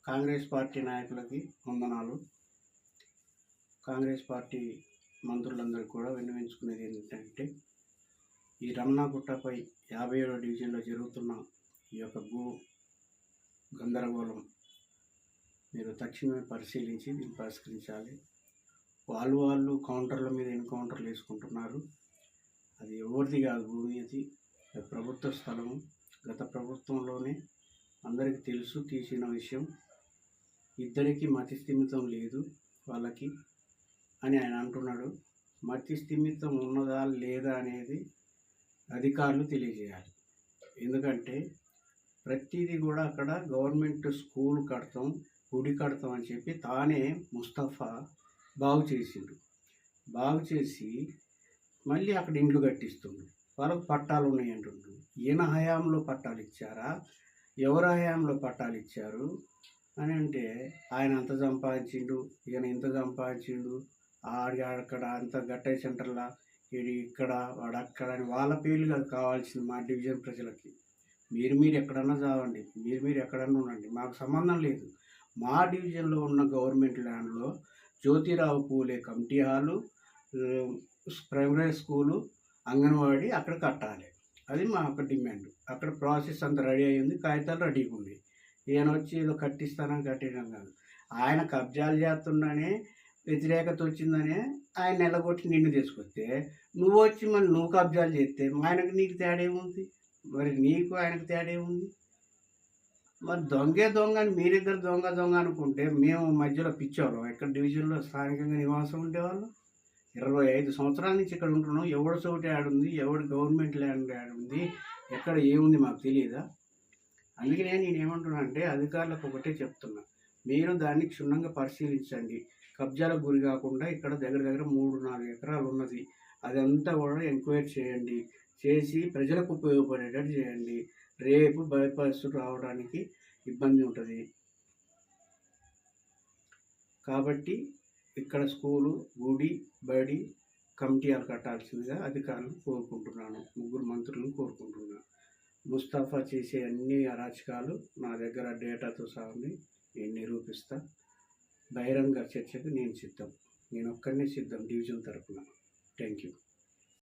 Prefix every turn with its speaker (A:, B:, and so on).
A: Congress party నాయకులకి వందనాలు. Congress party మంత్రులందరికీ కూడా విన్నవించుకునేది ఏంటంటే, ఈ రమణాగుట్టపై 57వ డివిజన్లో జరుగుతున్న ఈ యొక్క భూ గందరగోళం మీరు తక్షణమే పరిశీలించి దీన్ని పరిష్కరించాలి. వాళ్ళు కౌంటర్ల మీద ఎన్కౌంటర్లు వేసుకుంటున్నారు. అది ఎవరిది కాదు, భూమి అది ప్రభుత్వ స్థలము. గత ప్రభుత్వంలోనే అందరికీ తెలుసు తీసిన విషయం. ఇద్దరికి మతి స్థిమితం లేదు వాళ్ళకి అని ఆయన అంటున్నాడు. మతి స్థిమితం ఉన్నదా లేదా అనేది అధికారులు తెలియజేయాలి. ఎందుకంటే ప్రతిదీ కూడా అక్కడ గవర్నమెంట్ స్కూల్ కడతాం, గుడి కడతాం అని చెప్పి తానే ముస్తఫా బాగు చేసిండు. బాగు చేసి మళ్ళీ అక్కడ ఇండ్లు కట్టిస్తుండు. వాళ్ళకు పట్టాలు ఉన్నాయి అంటుండ్రు. ఈయన హయాంలో పట్టాలు ఇచ్చారా, ఎవరి హయాంలో పట్టాలు ఇచ్చారు అని అంటే, ఆయన అంత సంపాదించిండు, ఈయన ఇంత సంపాదించిండు, అక్కడ అంత గట్టయ్య సెంటర్లా ఇక్కడ వాడక్కడ అని వాళ్ళ పేర్లు కాదు కావాల్సింది మా డివిజన్ ప్రజలకి. మీరు ఎక్కడన్నా చావండి, మీరు ఎక్కడన్నా ఉండండి, మాకు సంబంధం లేదు. మా డివిజన్లో ఉన్న గవర్నమెంట్ ల్యాండ్లో Jyotirao Phule committee hall, primary school, anganwadi అక్కడ కట్టాలి. అది మా యొక్క డిమాండ్. అక్కడ ప్రాసెస్ అంతా రెడీ అయ్యింది, కాగితాలు రెడీగా ఉంది. ఈయన వచ్చి ఏదో కట్టిస్తానని కట్టడం కాదు. ఆయన కబ్జాలు చేస్తుండనే వ్యతిరేకత వచ్చిందనే ఆయన నెలగొట్టి నిన్ను తీసుకొస్తే, నువ్వు వచ్చి మళ్ళీ నువ్వు కబ్జాలు చేస్తే ఆయనకు నీకు తేడా ఏముంది? మరి నీకు ఆయనకు తేడా ఏముంది? మరి దొంగ అని మీరిద్దరు దొంగ అనుకుంటే మేము మధ్యలో పిచ్చోళ్ళం. ఎక్కడ డివిజన్లో స్థానికంగా నివాసం ఉండేవాళ్ళు 25 సంవత్సరాల నుంచి ఇక్కడ ఉంటున్నాం. ఎవడు చోటు ఆడుంది, ఎవడు గవర్నమెంట్ ల్యాండ్ ఆడుంది, ఎక్కడ ఏముంది మాకు తెలియదా? అందుకనే నేను ఏమంటున్నా అంటే, అధికారులకు ఒకటే చెప్తున్నా, మీరు దాన్ని క్షుణ్ణంగా పరిశీలించండి. కబ్జాలకు గురి కాకుండా ఇక్కడ దగ్గర 3-4 ఎకరాలు ఉన్నది, అదంతా కూడా ఎంక్వైరీ చేయండి. చేసి ప్రజలకు ఉపయోగపడేటట్టు చేయండి. రేపు బైపాస్ రావడానికి ఇబ్బంది ఉంటుంది. కాబట్టి ఇక్కడ స్కూలు, గుడి, బడి, కమిటీలు కట్టాల్సిందిగా అధికారులను కోరుకుంటున్నాను. 3 మంత్రులను కోరుకుంటున్నాను. ముస్తఫా చేసే అన్ని అరాచకాలు నా దగ్గర డేటాతో సహా నేను నిరూపిస్తా. బహిరంగ చర్చకు నేను సిద్ధం. నేను ఒక్కడినే సిద్ధం డివిజన్ తరఫున. Thank you.